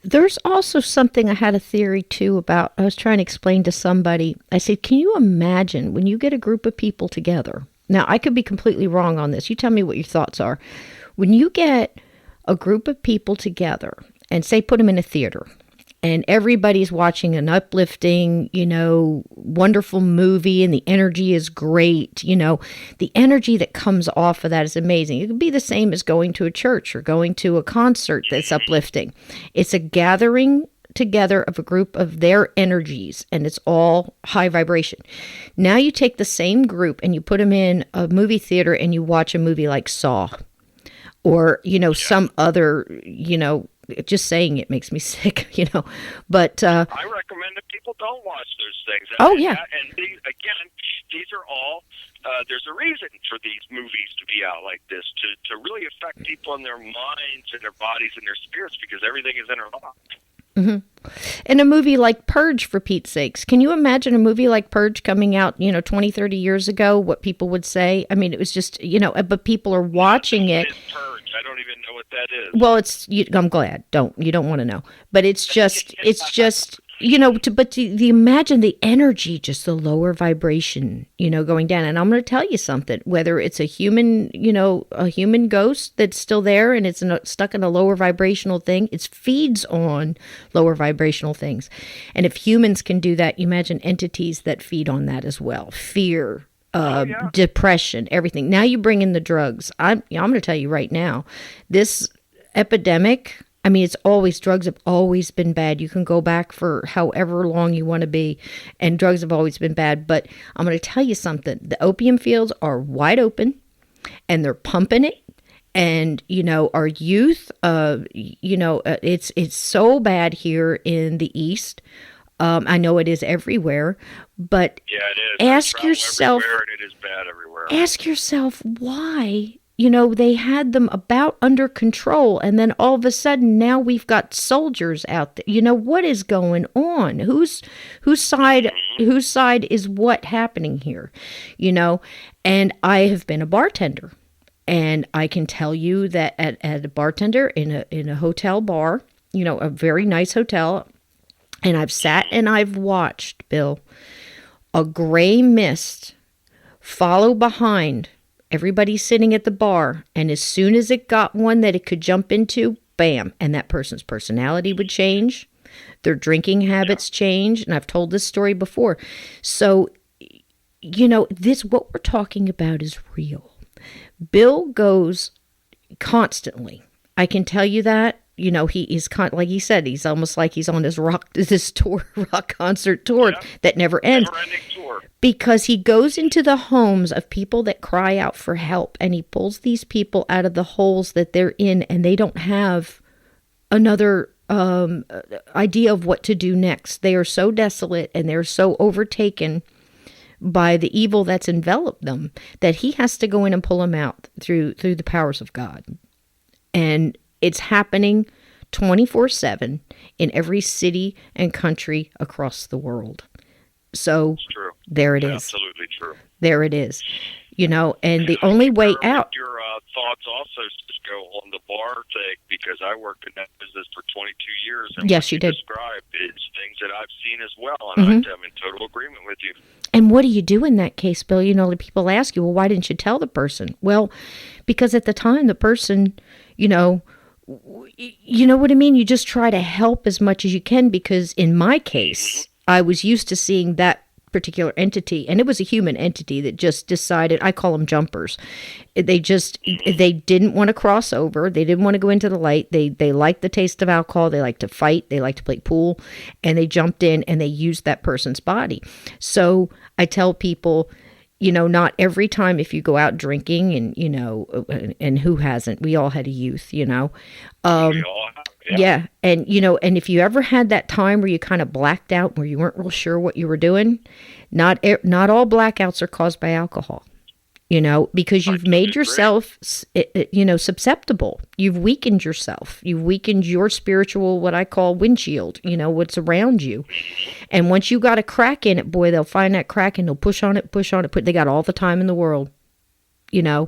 There's also something I had a theory too about. I was trying to explain to somebody. I said, can you imagine when you get a group of people together? Now, I could be completely wrong on this. You tell me what your thoughts are. When you get a group of people together and say put them in a theater and everybody's watching an uplifting, wonderful movie and the energy is great, the energy that comes off of that is amazing. It could be the same as going to a church or going to a concert that's uplifting. It's a gathering together of a group of their energies, and it's all high vibration. Now you take the same group and you put them in a movie theater and you watch a movie like Saw or, some other, just saying it makes me sick, but I recommend that people don't watch those things. And these are all, there's a reason for these movies to be out like this, to really affect people in their minds and their bodies and their spirits, because everything is interlocked. And a movie like Purge, for Pete's sakes. Can you imagine a movie like Purge coming out, 20, 30 years ago, what people would say? I mean, it was just, but people are watching it. Purge. I don't even know what that is. Well, I'm glad. You don't want to know. But it's just, imagine the energy, just the lower vibration, going down. And I'm going to tell you something, whether it's a human, a human ghost that's still there and it's stuck in a lower vibrational thing, it feeds on lower vibrational things. And if humans can do that, you imagine entities that feed on that as well. Fear, depression, everything. Now you bring in the drugs. I'm going to tell you right now, this epidemic, I mean, drugs have always been bad. You can go back for however long you want to be, and drugs have always been bad. But I'm going to tell you something. The opium fields are wide open, and they're pumping it. And, our youth, it's so bad here in the East. I know it is everywhere, but yeah, it is. Ask yourself, and it is bad everywhere. Ask yourself why. They had them about under control, and then all of a sudden now we've got soldiers out there. What is going on? Whose side is what happening here? And I have been a bartender, and I can tell you that at a bartender in a hotel bar, a very nice hotel, and I've sat and I've watched, Bill, a gray mist follow behind everybody sitting at the bar, and as soon as it got one that it could jump into, bam, and that person's personality would change, their drinking habits change, and I've told this story before. So, what we're talking about is real. Bill goes constantly. I can tell you that. He is like he said, he's almost like he's on this rock concert tour that never ends. Never-ending tour. Because he goes into the homes of people that cry out for help, and he pulls these people out of the holes that they're in, and they don't have another idea of what to do next. They are so desolate, and they're so overtaken by the evil that's enveloped them, that he has to go in and pull them out through the powers of God. And it's happening 24/7 in every city and country across the world. So True. there it is. Absolutely true. There it is. And the only way out. Your thoughts also just go on the bar thing, because I worked in that business for 22 years. And yes, what you did. Described is things that I've seen as well, and I'm in total agreement with you. And what do you do in that case, Bill? The people ask you, well, why didn't you tell the person? Well, because at the time the person, you know what I mean? You just try to help as much as you can, because in my case, I was used to seeing that particular entity, and it was a human entity that just decided, I call them jumpers. They didn't want to cross over. They didn't want to go into the light. They liked the taste of alcohol. They like to fight. They like to play pool, and they jumped in and they used that person's body. So I tell people, not every time, if you go out drinking, and who hasn't, we all had a youth, We all have. Yeah. And, and if you ever had that time where you kind of blacked out, where you weren't real sure what you were doing, not all blackouts are caused by alcohol, because you've made yourself, susceptible. You've weakened yourself. You've weakened your spiritual, what I call windshield, what's around you. And once you got a crack in it, boy, they'll find that crack and they'll push on it. They got all the time in the world, There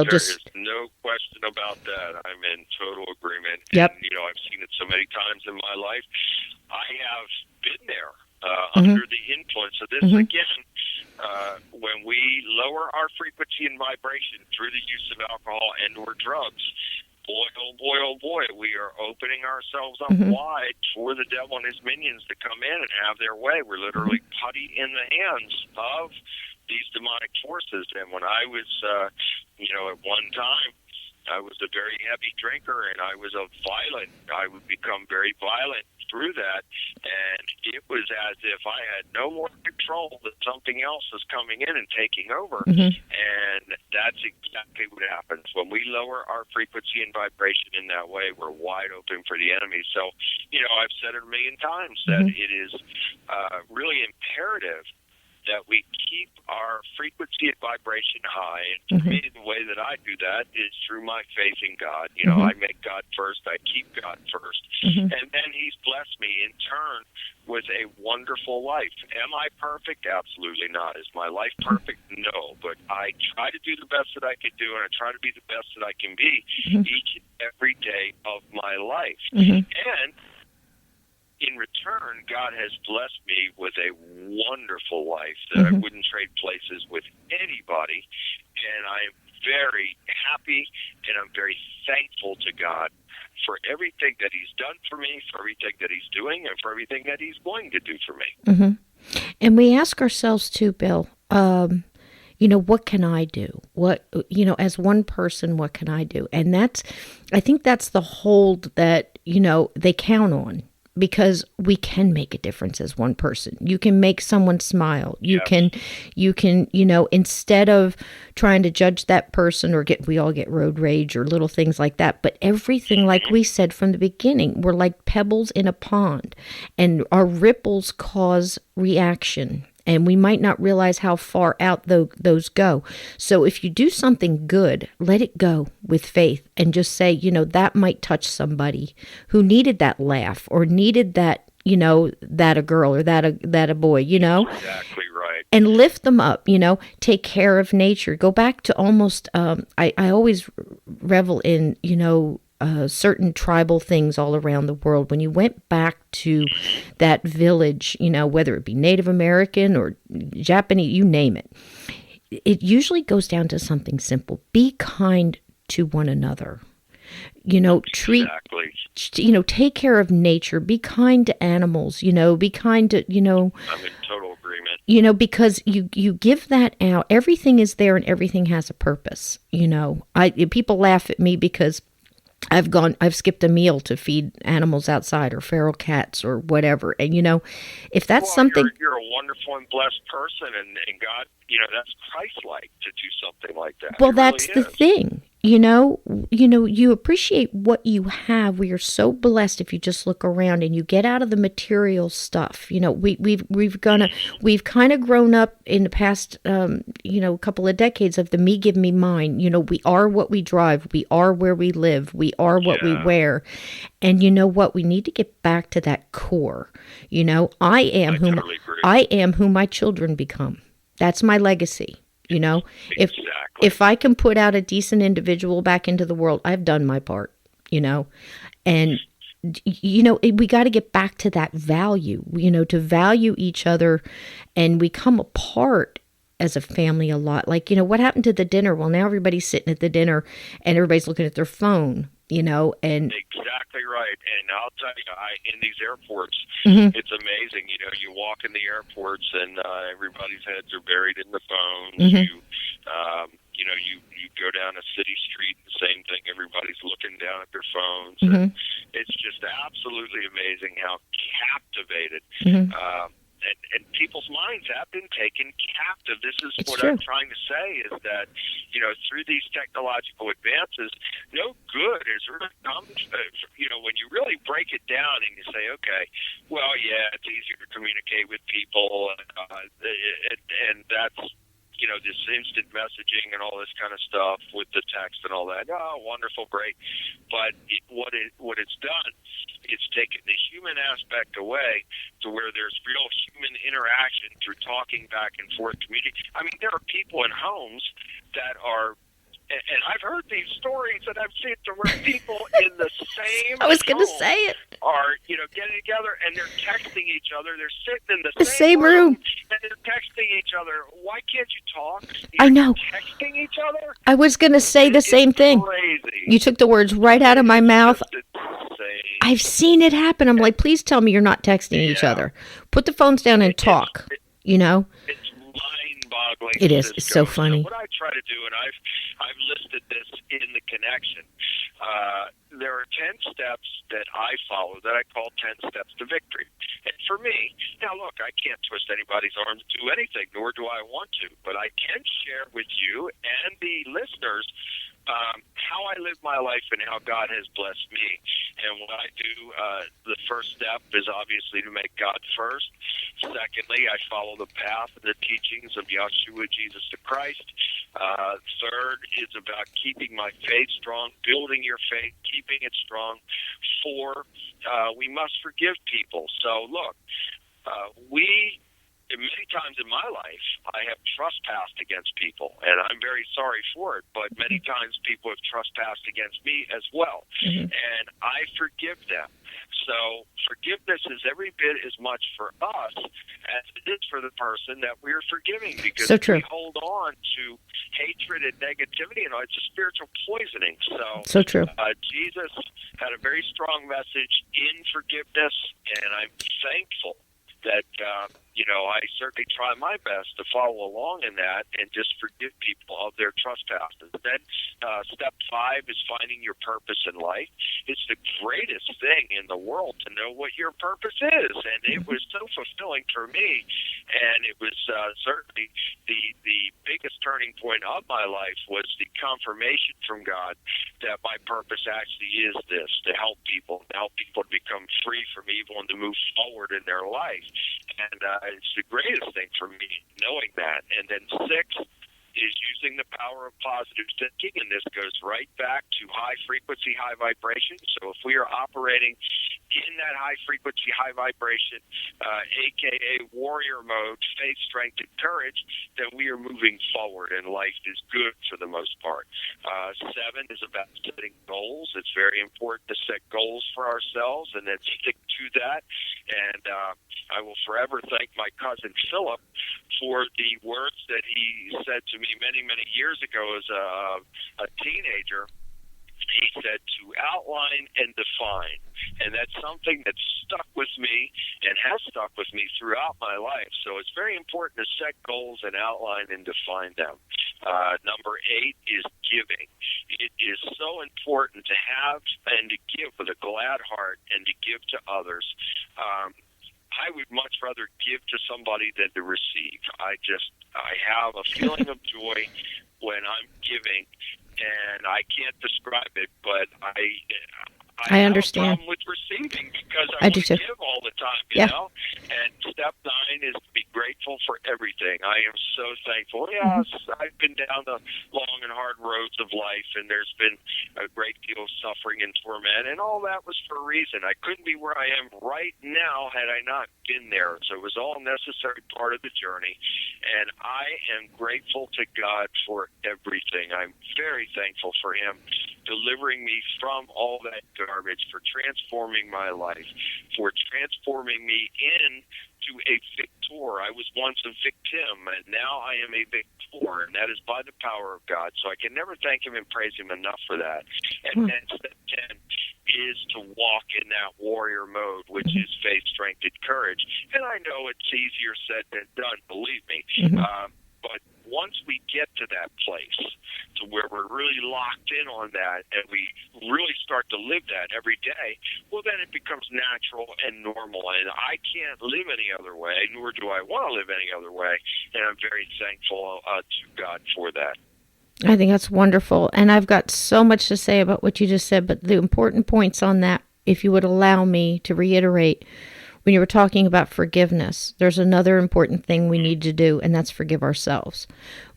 is no question about that. I'm in total agreement. Yep. And, I've seen it so many times in my life. I have been there under the influence of this. Again, when we lower our frequency and vibration through the use of alcohol and or drugs, boy, oh boy, we are opening ourselves up wide for the devil and his minions to come in and have their way. We're literally putty in the hands of these demonic forces. And when I was, at one time, I was a very heavy drinker, and I would become very violent through that, and it was as if I had no more control, that something else was coming in and taking over. And that's exactly what happens. When we lower our frequency and vibration in that way, we're wide open for the enemy. So, I've said it a million times that it is really imperative that we keep our frequency and vibration high. And for me, the way that I do that is through my faith in God. I make God first. I keep God first. And then he's blessed me in turn with a wonderful life. Am I perfect? Absolutely not. Is my life perfect? No. But I try to do the best that I can do, and I try to be the best that I can be each and every day of my life. And in return, God has blessed me with a wonderful life that I wouldn't trade places with anybody. And I am very happy, and I'm very thankful to God for everything that he's done for me, for everything that he's doing, and for everything that he's going to do for me. And we ask ourselves too, Bill, what can I do? What, as one person, what can I do? And I think that's the hold that, they count on. Because we can make a difference as one person. You can make someone smile. You can, instead of trying to judge that person or we all get road rage or little things like that. But everything, like we said from the beginning, we're like pebbles in a pond, and our ripples cause reaction. And we might not realize how far out those go. So if you do something good, let it go with faith and just say, that might touch somebody who needed that laugh or needed that, that a girl or that a boy, Exactly right. And lift them up, take care of nature. Go back to almost, I always revel in, certain tribal things all around the world. When you went back to that village, whether it be Native American or Japanese, you name it, it usually goes down to something simple. Be kind to one another. Take care of nature. Be kind to animals. Be kind to, I'm in total agreement. Because you give that out. Everything is there and everything has a purpose. People laugh at me because I've skipped a meal to feed animals outside or feral cats or whatever. And, if that's something... You're a wonderful and blessed person, and God, that's Christ-like to do something like that. Well, that's the thing. you appreciate what you have. We are so blessed if you just look around and you get out of the material stuff. We've kind of grown up in the past, couple of decades of the me, give me mine. We are what we drive. We are where we live. We are what we wear. And you know what? We need to get back to that core. I am who my children become. That's my legacy. Exactly. If I can put out a decent individual back into the world, I've done my part, and we got to get back to that value, to value each other, and we come apart as a family a lot. Like, what happened to the dinner? Well, now everybody's sitting at the dinner and everybody's looking at their phone, and exactly right. And I'll tell you, in these airports, it's amazing. You walk in the airports and everybody's heads are buried in the phones. You go down a city street, the same thing. Everybody's looking down at their phones. And it's just absolutely amazing how captivated. And people's minds have been taken captive. This is what I'm trying to say is that, through these technological advances, no good has really come. When you really break it down and you say, okay, well, yeah, it's easier to communicate with people, and that's, this instant messaging and all this kind of stuff with the text and all that. Oh, wonderful, great. But what it's done, it's taken the human aspect away to where there's real human interaction through talking back and forth, communicating. I mean, there are people in homes that are, and I've heard these stories and I've seen to where people in the same I was going to say it. Are, getting together and they're texting each other. They're sitting in the same room and they're texting each other. Why can't you talk? I know. Texting each other? I was going to say the same thing. Crazy. You took the words right out of my mouth. Insane. I've seen it happen. I'm like, please tell me you're not texting each other. Put the phones down and talk, It's mind-boggling. It is. It's so funny. So what I try to do, and I've listed this in the connection, there are 10 steps that I follow that I call 10 steps to victory. And for me, now look, I can't twist anybody's arm to do anything, nor do I want to, but I can share with you and the listeners how I live my life and how God has blessed me. And what I do, the first step is obviously to make God first. Secondly, I follow the path and the teachings of Yeshua, Jesus the Christ. Third is about keeping my faith strong, building your faith, keeping it strong. 4, we must forgive people. So look, many times in my life, I have trespassed against people, and I'm very sorry for it, but many times people have trespassed against me as well, and I forgive them. So forgiveness is every bit as much for us as it is for the person that we're forgiving, because we hold on to hatred and negativity, and it's a spiritual poisoning. So true. Jesus had a very strong message in forgiveness, and I'm thankful that I certainly try my best to follow along in that and just forgive people of their trespasses. Then step 5 is finding your purpose in life. It's the greatest thing in the world to know what your purpose is, and it was so fulfilling for me, and it was certainly the biggest turning point of my life was the confirmation from God that my purpose actually is this, to help people to become free from evil and to move forward in their life. And it's the greatest thing for me, knowing that. And then 6 is using the power of positive thinking, and this goes right back to high frequency, high vibration. So if we are operating in that high frequency, high vibration, aka warrior mode, faith, strength, and courage, then we are moving forward, and life is good for the most part. 7 is about setting goals. It's very important to set goals for ourselves and then stick to that. And I will forever thank my cousin Philip for the words that he said to me many, many years ago as a teenager. He said to outline and define, and that's something that stuck with me and has stuck with me throughout my life. So it's very important to set goals and outline and define them. Number 8 is giving. It is so important to have and to give with a glad heart and to give to others. I would much rather give to somebody than to receive. I have a feeling of joy when I'm giving, and I can't describe it, but I I have a understand. problem with receiving because I I do want too. to give all the time, Yeah. And step 9 is to be grateful for everything. I am so thankful. Yes, I've been down the long and hard roads of life, and there's been a great deal of suffering and torment, and all that was for a reason. I couldn't be where I am right now had I not been there. So it was all a necessary part of the journey, and I am grateful to God for everything. I'm very thankful for Him delivering me from all that garbage, for transforming my life, for transforming me into a victor. I was once a victim, and now I am a victor, and that is by the power of God. So I can never thank Him and praise Him enough for that. And then step 10 is to walk in that warrior mode, which is faith, strength, and courage. And I know it's easier said than done, believe me. But once we get to that place to where we're really locked in on that and we really start to live that every day, well, then it becomes natural and normal. And I can't live any other way, nor do I want to live any other way. And I'm very thankful to God for that. I think that's wonderful. And I've got so much to say about what you just said, but the important points on that, if you would allow me to reiterate, when you were talking about forgiveness, there's another important thing we need to do, and that's forgive ourselves.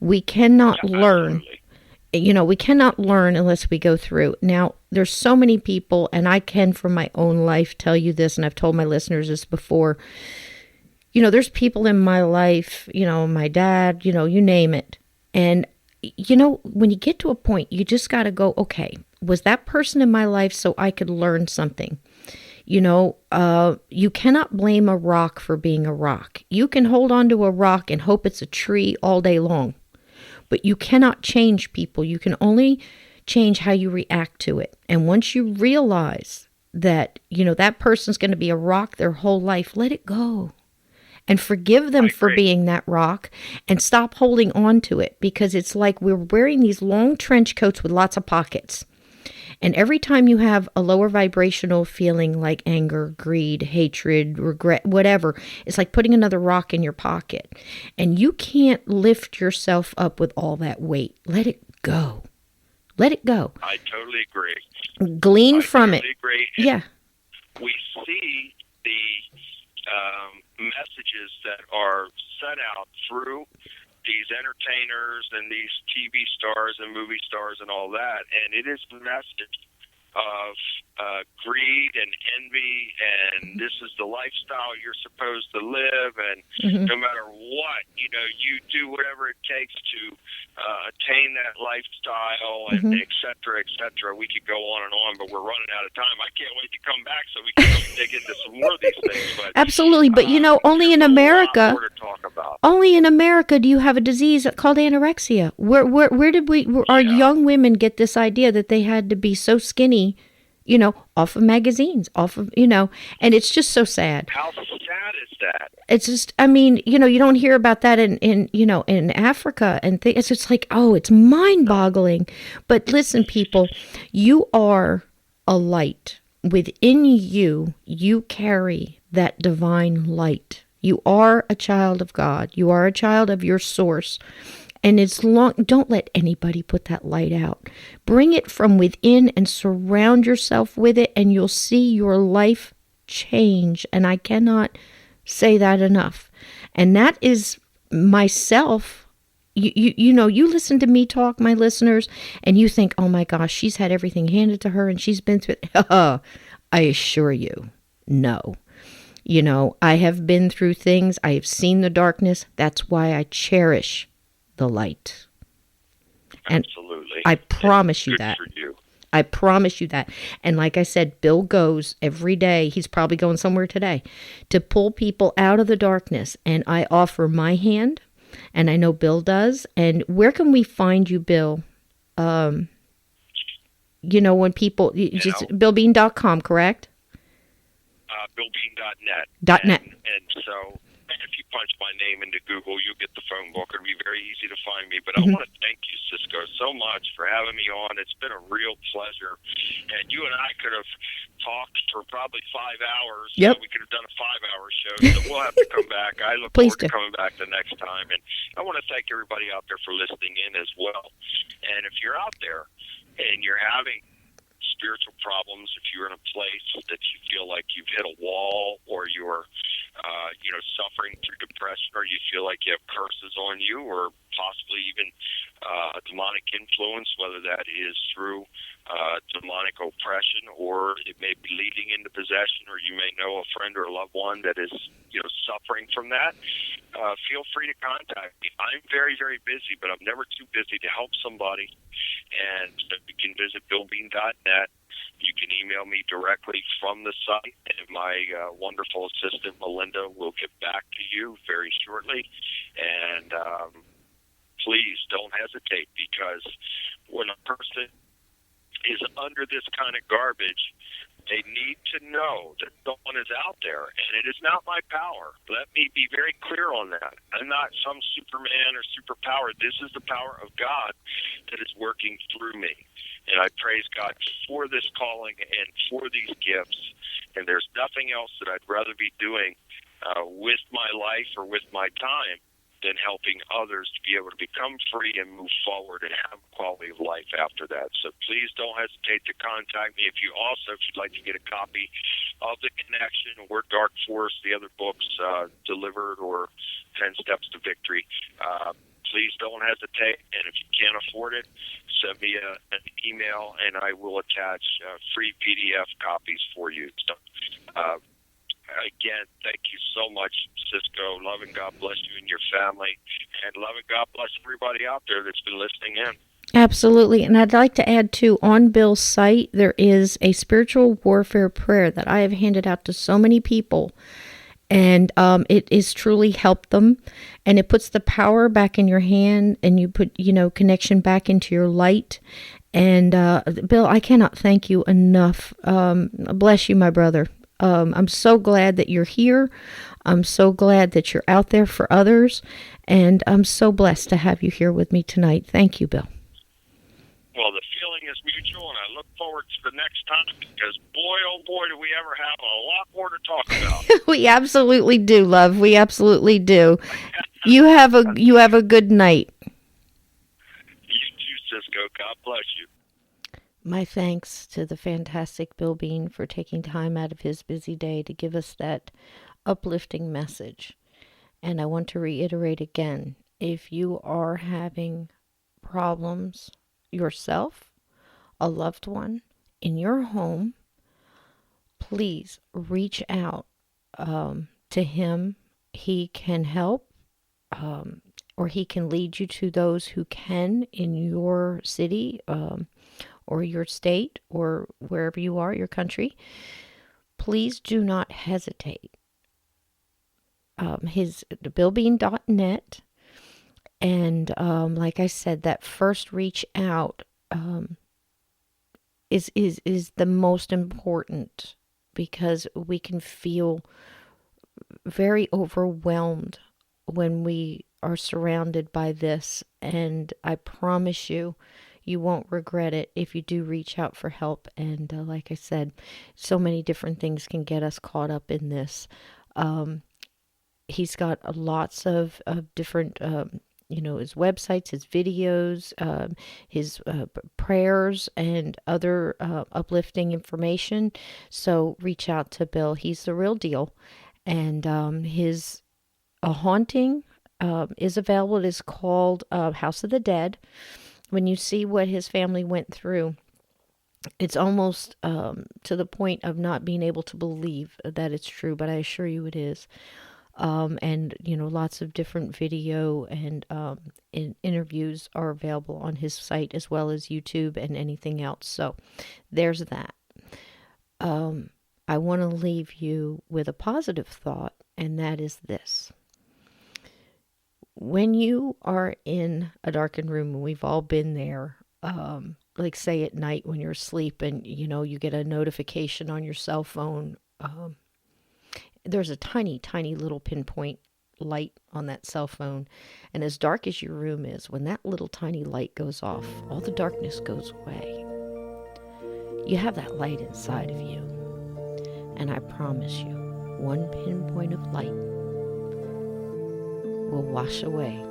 We cannot learn, we cannot learn unless we go through. Now, there's so many people, and I can from my own life tell you this, and I've told my listeners this before. There's people in my life, my dad, you name it. And, when you get to a point, you just got to go, okay, was that person in my life so I could learn something? You cannot blame a rock for being a rock. You can hold on to a rock and hope it's a tree all day long, but you cannot change people. You can only change how you react to it. And once you realize that, that person's going to be a rock their whole life, let it go and forgive them for being that rock and stop holding on to it, because it's like we're wearing these long trench coats with lots of pockets. And every time you have a lower vibrational feeling like anger, greed, hatred, regret, whatever, it's like putting another rock in your pocket. And you can't lift yourself up with all that weight. Let it go. Let it go. I totally agree. Glean from it. Agree. Yeah. We see the messages that are set out through these entertainers and these TV stars and movie stars and all that, and it is the message of greed and envy, and this is the lifestyle you're supposed to live, and no matter what, you do whatever it takes to attain that lifestyle, and et cetera, We could go on, but we're running out of time. I can't wait to come back so we can dig into some more of these things. But, absolutely, but only in America. More to talk about. Only in America do you have a disease called anorexia. Where did our young women get this idea that they had to be so skinny, off of magazines, and it's just so sad. How sad is that? It's just, you don't hear about that in Africa and things. It's just like, it's mind-boggling. But listen, people, you are a light. Within you, you carry that divine light. You are a child of God. You are a child of your source. And don't let anybody put that light out. Bring it from within and surround yourself with it, and you'll see your life change. And I cannot say that enough. And that is myself. You listen to me talk, my listeners, and you think, oh my gosh, she's had everything handed to her and she's been through it. I assure you, no. I have been through things. I have seen the darkness. That's why I cherish the light. And absolutely. I promise you that. Good for you. I promise you that. And like I said, Bill goes every day. He's probably going somewhere today to pull people out of the darkness. And I offer my hand, and I know Bill does. And where can we find you, Bill? When people, just BillBean.com, correct? BillBean.net. .net. And so if you punch my name into Google, you'll get the phone book. It'll be very easy to find me. But I want to thank you, Cisco, Cisco, so much for having me on. It's been a real pleasure. And you and I could have talked for probably 5 hours. Yep. We could have done a 5-hour show, so we'll have to come back. I look Please forward to do. coming back the next time. And I want to thank everybody out there for listening in as well. And if you're out there and you're having spiritual problems, if you're in a place that you feel like you've hit a wall, or you're suffering through depression, or you feel like you have curses on you, or possibly even a demonic influence, whether that is through demonic oppression, or it may be leading into possession, or you may know a friend or a loved one that is suffering from that, feel free to contact me. I'm very, very busy, but I'm never too busy to help somebody. And you can visit billbean.net. You can email me directly from the site, and my wonderful assistant, Melinda, will get back to you very shortly. And please don't hesitate, because when a person is under this kind of garbage, they need to know that someone is out there, and it is not my power. Let me be very clear on that. I'm not some Superman or superpower. This is the power of God that is working through me. And I praise God for this calling and for these gifts. And there's nothing else that I'd rather be doing with my life or with my time than helping others to be able to become free and move forward and have a quality of life after that. So please don't hesitate to contact me. If you'd like to get a copy of The Connection or Dark Force, the other books, Delivered or 10 Steps to Victory, please don't hesitate. And if you can't afford it, send me an email, and I will attach free PDF copies for you. So, again, thank you so much, Cisco. Love and God bless you and your family. And love and God bless everybody out there that's been listening in. Absolutely. And I'd like to add, too, on Bill's site, there is a spiritual warfare prayer that I have handed out to so many people. And it has truly helped them. And it puts the power back in your hand, and you put, connection back into your light. And Bill, I cannot thank you enough. Bless you, my brother. I'm so glad that you're here. I'm so glad that you're out there for others. And I'm so blessed to have you here with me tonight. Thank you, Bill. Well, the feeling is mutual, and I look forward to the next time, because boy, oh boy, do we ever have a lot more to talk about. We absolutely do, love. We absolutely do. You have a good night. You too, Cisco. God bless you. My thanks to the fantastic Bill Bean for taking time out of his busy day to give us that uplifting message. And I want to reiterate again, if you are having problems yourself, a loved one, in your home, please reach out to him. He can help, or he can lead you to those who can in your city, or your state, or wherever you are, your country. Please do not hesitate. His billbean.net, and like I said, that first reach out is the most important, because we can feel very overwhelmed when we are surrounded by this, and I promise you, you won't regret it if you do reach out for help. And like I said, so many different things can get us caught up in this. He's got lots of different, his websites, his videos, his prayers, and other uplifting information. So reach out to Bill. He's the real deal. And his haunting is available. It is called House of the Dead. When you see what his family went through, it's almost to the point of not being able to believe that it's true, but I assure you it is. And, lots of different video and interviews are available on his site, as well as YouTube and anything else. So there's that. I want to leave you with a positive thought, and that is this. When you are in a darkened room, and we've all been there, like say at night when you're asleep and, you get a notification on your cell phone, there's a tiny, tiny little pinpoint light on that cell phone, and as dark as your room is, when that little tiny light goes off, all the darkness goes away. You have that light inside of you, and I promise you, one pinpoint of light will wash away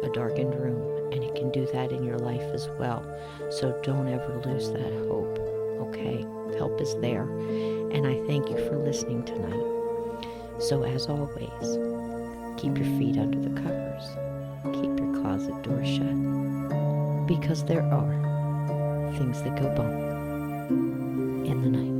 a darkened room, and it can do that in your life as well. So don't ever lose that hope, okay? Help is there, and I thank you for listening tonight. So as always, keep your feet under the covers. Keep your closet door shut, because there are things that go bump in the night.